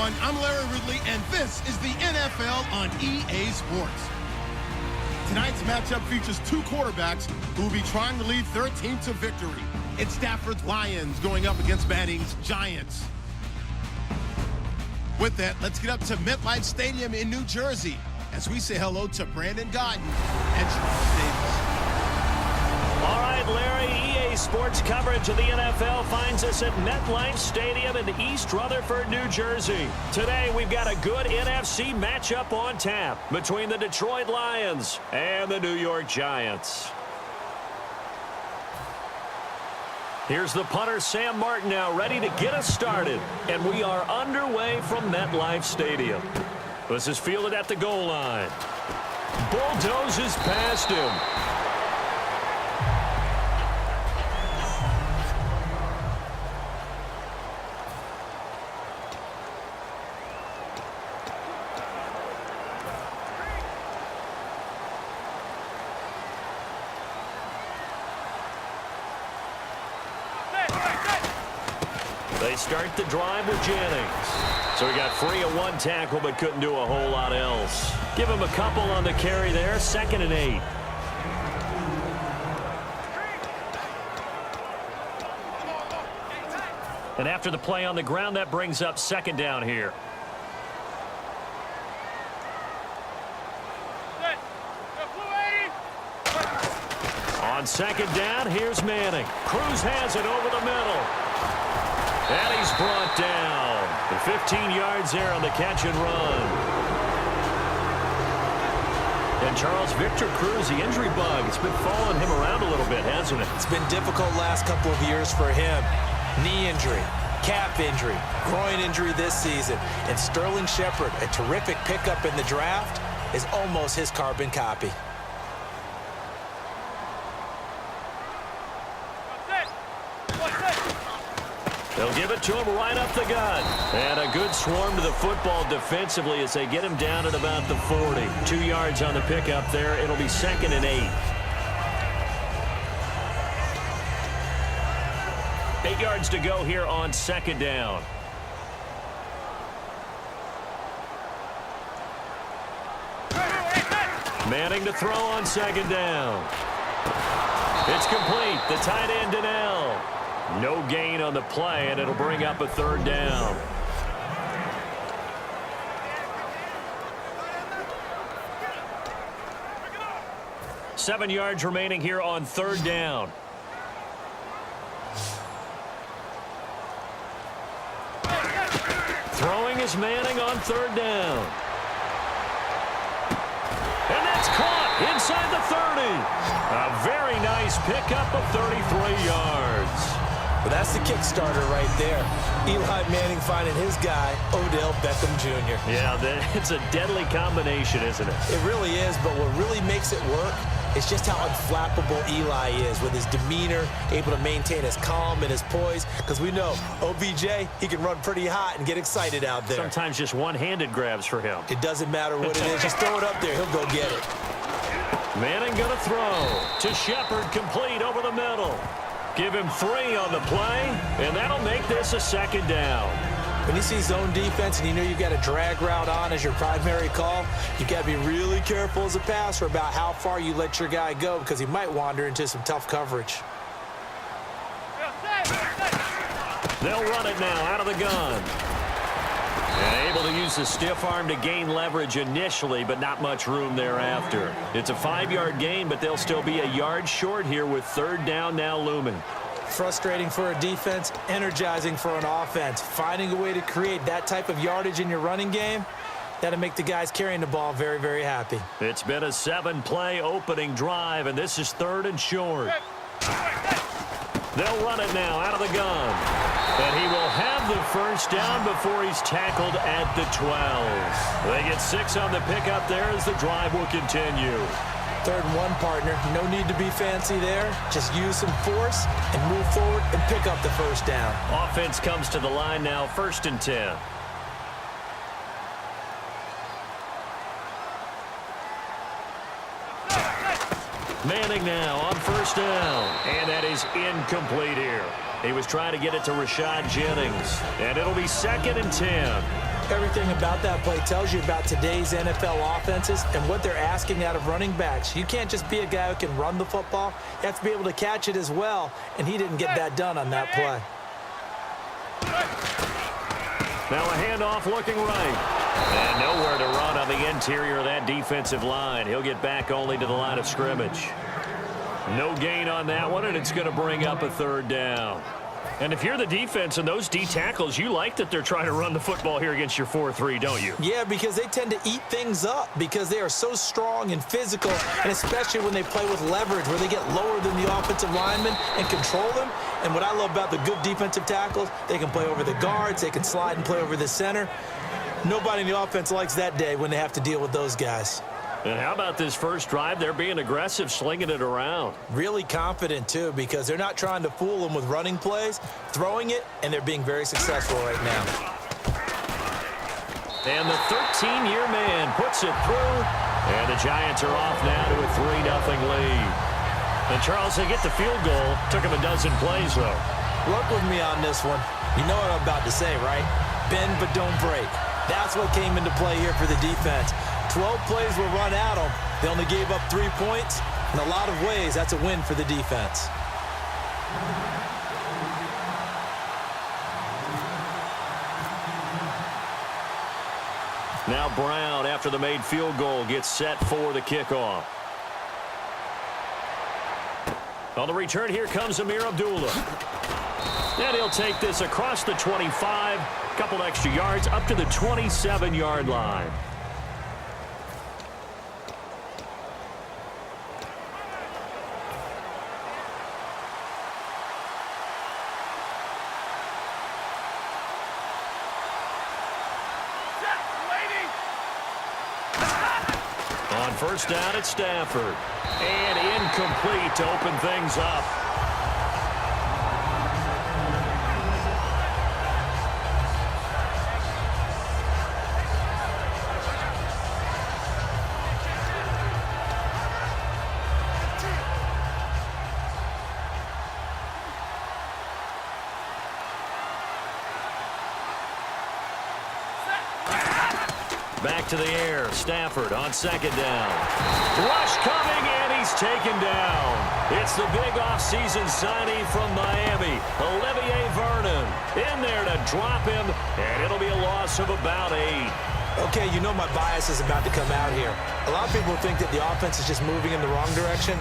everyone. I'm Larry Ridley, and this is the NFL on EA Sports. Tonight's matchup features two quarterbacks who will be trying to lead their team to victory. It's Stafford's Lions going up against Manning's Giants. With that, let's get up to MetLife Stadium in New Jersey as we say hello to Brandon Gaudin and Charles Davis. All right, Larry, EA Sports coverage of the NFL finds us at MetLife Stadium in East Rutherford, New Jersey. Today, we've got a good NFC matchup on tap between the Detroit Lions and the New York Giants. Here's the punter, Sam Martin, now ready to get us started. And we are underway from MetLife Stadium. This is fielded at the goal line. Bulldozes past him. They start the drive with Jennings. So he got free of one tackle but couldn't do a whole lot else. Give him a couple on the carry there, 2nd and 8. And after the play on the ground, that brings up 2nd down here. On 2nd down, here's Manning. Cruz has it over the middle. And he's brought down. The 15 yards there on the catch and run. And Charles, Victor Cruz, the injury bug, it's been following him around a little bit, hasn't it? It's been difficult last couple of years for him. Knee injury, calf injury, groin injury this season. And Sterling Shepard, a terrific pickup in the draft, is almost his carbon copy. They'll give it to him right up the gut. And a good swarm to the football defensively as they get him down at about the 40. 2 yards on the pickup there. It'll be 2nd and 8. 8 yards to go here on 2nd down. Manning to throw on 2nd down. It's complete. The tight end, Donnell. No gain on the play, and it'll bring up a 3rd down. Seven yards remaining here on 3rd down. Throwing is Manning on 3rd down. And that's caught inside the 30. A very nice pickup of 33 yards. Well, that's the Kickstarter right there. Eli Manning finding his guy, Odell Beckham Jr. Yeah, it's a deadly combination, isn't it? It really is, but what really makes it work is just how unflappable Eli is with his demeanor, able to maintain his calm and his poise, because we know OBJ, he can run pretty hot and get excited out there. Sometimes just one-handed grabs for him. It doesn't matter what it is. Just throw it up there. He'll go get it. Manning going to throw to Shepard, complete over the middle. Give him 3 on the play, and that'll make this a 2nd down. When you see zone defense and you know you've got a drag route on as your primary call, you've got to be really careful as a passer about how far you let your guy go because he might wander into some tough coverage. They'll run it now out of the gun. And able to use the stiff arm to gain leverage initially, but not much room thereafter. It's a 5-yard gain, but they'll still be a yard short here with 3rd down now looming. Frustrating for a defense, energizing for an offense. Finding a way to create that type of yardage in your running game, that'll make the guys carrying the ball very, very happy. It's been a 7-play opening drive, and this is 3rd and short. They'll run it now out of the gun. And he will have the 1st down before he's tackled at the 12. They get 6 on the pickup there as the drive will continue. 3rd and 1, partner. No need to be fancy there. Just use some force and move forward and pick up the 1st down. Offense comes to the line now, 1st and 10. Manning now on 1st down. And that is incomplete here. He was trying to get it to Rashad Jennings. And it'll be 2nd and 10. Everything about that play tells you about today's NFL offenses and what they're asking out of running backs. You can't just be a guy who can run the football. You have to be able to catch it as well, and he didn't get that done on that play. Now a handoff looking right. And nowhere to run on the interior of that defensive line. He'll get back only to the line of scrimmage. No gain on that one, and it's going to bring up a third down. And if you're the defense and those D tackles, you like that they're trying to run the football here against your 4-3, don't you? Yeah, because they tend to eat things up because they are so strong and physical, and especially when they play with leverage where they get lower than the offensive linemen and control them. And what I love about the good defensive tackles, they can play over the guards, they can slide and play over the center. Nobody in the offense likes that day when they have to deal with those guys. And how about this first drive? They're being aggressive, slinging it around. Really confident, too, because they're not trying to fool them with running plays, throwing it, and they're being very successful right now. And the 13-year man puts it through, and the Giants are off now to a 3-0 lead. And, Charles, they get the field goal. Took them a dozen plays, though. Work with me on this one. You know what I'm about to say, right? Bend but don't break. That's what came into play here for the defense. 12 plays were run at them. They only gave up 3 points. In a lot of ways, that's a win for the defense. Now Brown, after the made field goal, gets set for the kickoff. On the return, here comes Amir Abdullah. And he'll take this across the 25, a couple extra yards, up to the 27-yard line. On first down, it's Stafford. And incomplete to open things up. Back to the air. Stafford on second down. Rush coming, and he's taken down. It's the big offseason signing from Miami, Olivier Vernon. In there to drop him, and it'll be a loss of about 8. Okay, you know my bias is about to come out here. A lot of people think that the offense is just moving in the wrong direction.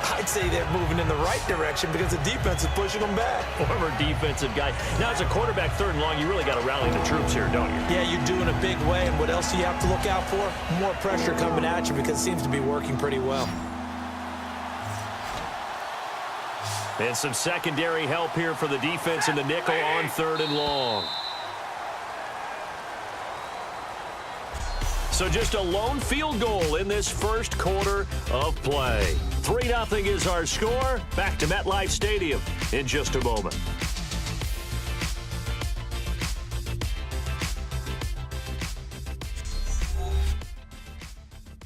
I'd say they're moving in the right direction because the defense is pushing them back. Former defensive guy. Now, as a quarterback, third and long, you really got to rally the troops here, don't you? Yeah, you do in a big way. And what else do you have to look out for? More pressure coming at you because it seems to be working pretty well. And some secondary help here for the defense in the nickel on third and long. So just a lone field goal in this first quarter of play. 3-0 is our score. Back to MetLife Stadium in just a moment.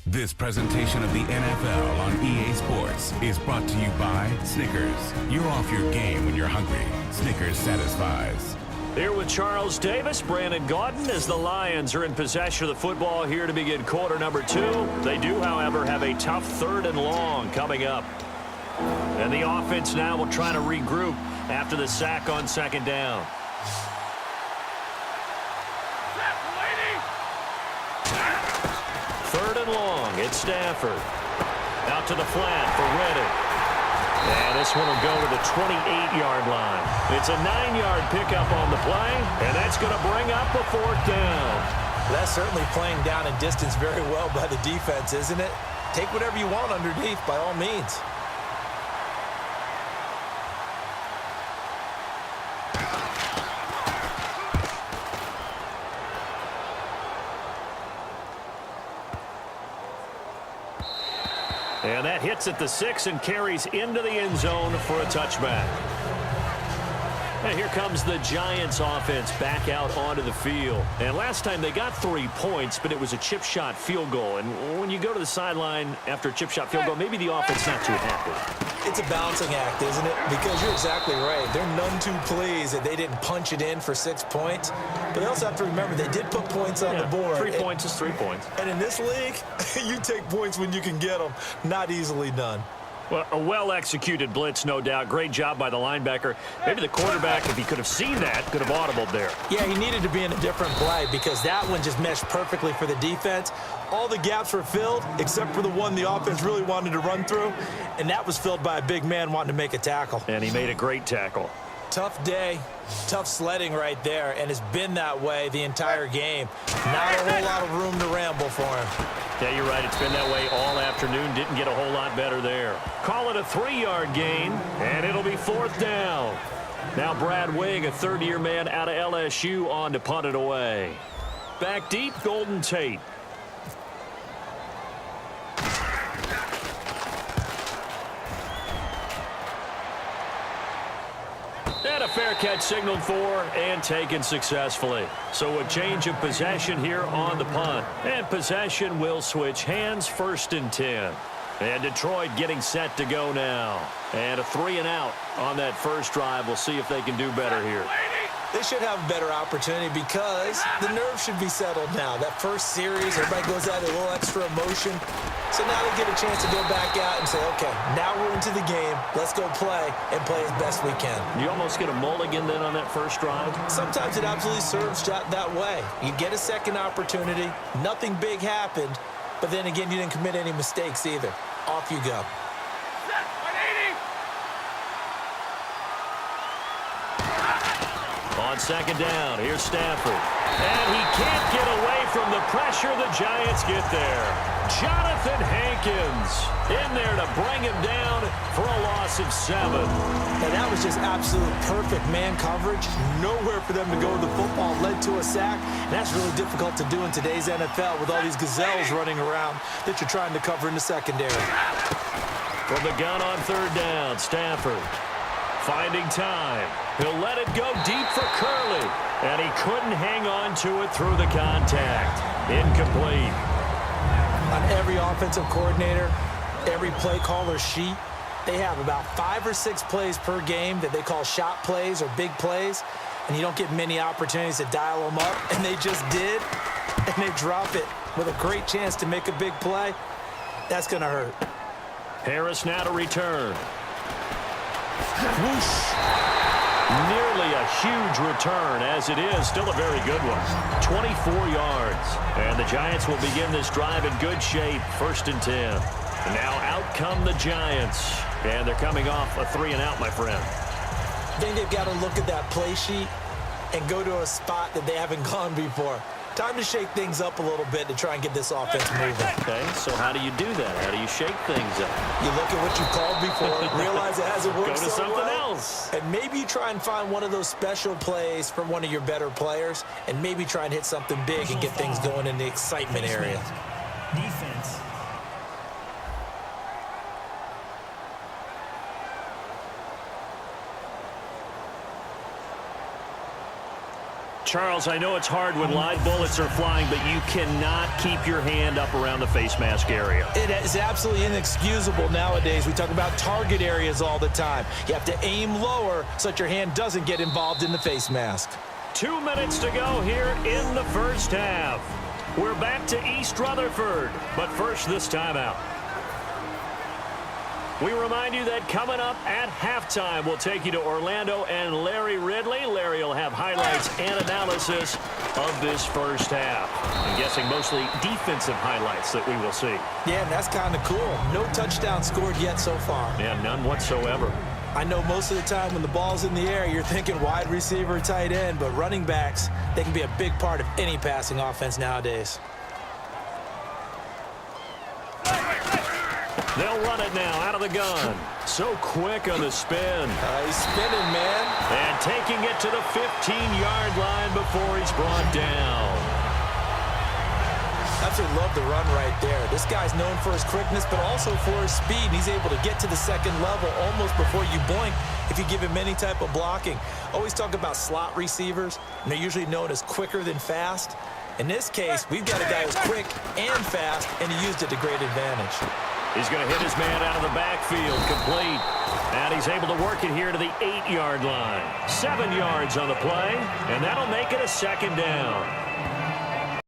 This presentation of the NFL on EA Sports is brought to you by Snickers. You're off your game when you're hungry. Snickers satisfies. Here with Charles Davis, Brandon Gaudin, as the Lions are in possession of the football here to begin quarter number 2. They do, however, have a tough third and long coming up. And the offense now will try to regroup after the sack on second down. Third and long, it's Stafford. Out to the flat for Reddick. And this one will go to the 28-yard line. It's a 9-yard pickup on the play, and that's going to bring up a fourth down. That's certainly playing down in distance very well by the defense, isn't it? Take whatever you want underneath, by all means. And that hits at the 6 and carries into the end zone for a touchback. And here comes the Giants offense back out onto the field. And last time they got 3 points, but it was a chip shot field goal. And when you go to the sideline after a chip shot field goal, maybe the offense not too happy. It's a balancing act, isn't it? Because you're exactly right. They're none too pleased that they didn't punch it in for 6 points. But they also have to remember they did put points on the board. 3 points is 3 points. And in this league, you take points when you can get them. Not easily done. Well, a well-executed blitz, no doubt. Great job by the linebacker. Maybe the quarterback, if he could have seen that, could have audibled there. Yeah, he needed to be in a different play because that one just meshed perfectly for the defense. All the gaps were filled except for the one the offense really wanted to run through, and that was filled by a big man wanting to make a tackle. And he made a great tackle. Tough day, tough sledding right there, and it's been that way the entire game. Not a whole lot of room to ramble for him. Yeah, you're right. It's been that way all afternoon. Didn't get a whole lot better there. Call it a 3-yard gain, and it'll be 4th down. Now Brad Wigg, a third-year man out of LSU, on to punt it away. Back deep, Golden Tate. And a fair catch signaled for and taken successfully. So a change of possession here on the punt. And possession will switch hands, 1st and 10. And Detroit getting set to go now. And a 3-and-out on that first drive. We'll see if they can do better here. They should have a better opportunity because the nerves should be settled now. That first series, everybody goes out a little extra emotion. So now they get a chance to go back out and say, okay, now we're into the game. Let's go play and play as best we can. You almost get a mulligan then on that first drive? Sometimes it absolutely serves that way. You get a second opportunity. Nothing big happened. But then again, you didn't commit any mistakes either. Off you go. On 2nd down, here's Stafford. And he can't get away from the pressure. The Giants get there. Jonathan Hankins in there to bring him down for a loss of 7. And that was just absolute perfect man coverage. Nowhere for them to go with the football. Led to a sack. And that's really difficult to do in today's NFL with all these gazelles running around that you're trying to cover in the secondary. From the gun on 3rd down, Stafford finding time. He'll let it go deep for Curley. And he couldn't hang on to it through the contact. Incomplete. On every offensive coordinator, every play caller sheet, they have about 5 or 6 plays per game that they call shot plays or big plays. And you don't get many opportunities to dial them up. And they just did. And they drop it with a great chance to make a big play. That's going to hurt. Harris now to return. Whoosh. Nearly a huge return, as it is. Still a very good one. 24 yards. And the Giants will begin this drive in good shape. 1st and 10. And now out come the Giants. And they're coming off a 3-and-out, my friend. I think they've got to look at that play sheet and go to a spot that they haven't gone before. Time to shake things up a little bit to try and get this offense moving. Okay, so how do you do that? How do you shake things up? You look at what you called before, realize it hasn't worked Go to so something well, else. and maybe you try and find one of those special plays from one of your better players, and maybe try and hit something big and get things going in the excitement area. Defense. Charles, I know it's hard when live bullets are flying, but you cannot keep your hand up around the face mask area. It is absolutely inexcusable nowadays. We talk about target areas all the time. You have to aim lower so that your hand doesn't get involved in the face mask. 2 minutes to go here in the first half. We're back to East Rutherford, but first this timeout. We remind you that coming up at halftime, we'll take you to Orlando and Larry Ridley. Larry will have highlights and analysis of this first half. I'm guessing mostly defensive highlights that we will see. Yeah, and that's kind of cool. No touchdown scored yet so far. Yeah, none whatsoever. I know most of the time when the ball's in the air, you're thinking wide receiver, tight end, but running backs, they can be a big part of any passing offense nowadays. They'll run it now out of the gun. So quick on the spin. He's spinning, man. And taking it to the 15-yard line before he's brought down. Absolutely love the run right there. This guy's known for his quickness, but also for his speed. He's able to get to the second level almost before you blink if you give him any type of blocking. Always talk about slot receivers, and they're usually known as quicker than fast. In this case, we've got a guy who's quick and fast, and he used it to great advantage. He's going to hit his man out of the backfield, complete. And he's able to work it here to the 8-yard line. 7 yards on the play, and that'll make it a second down.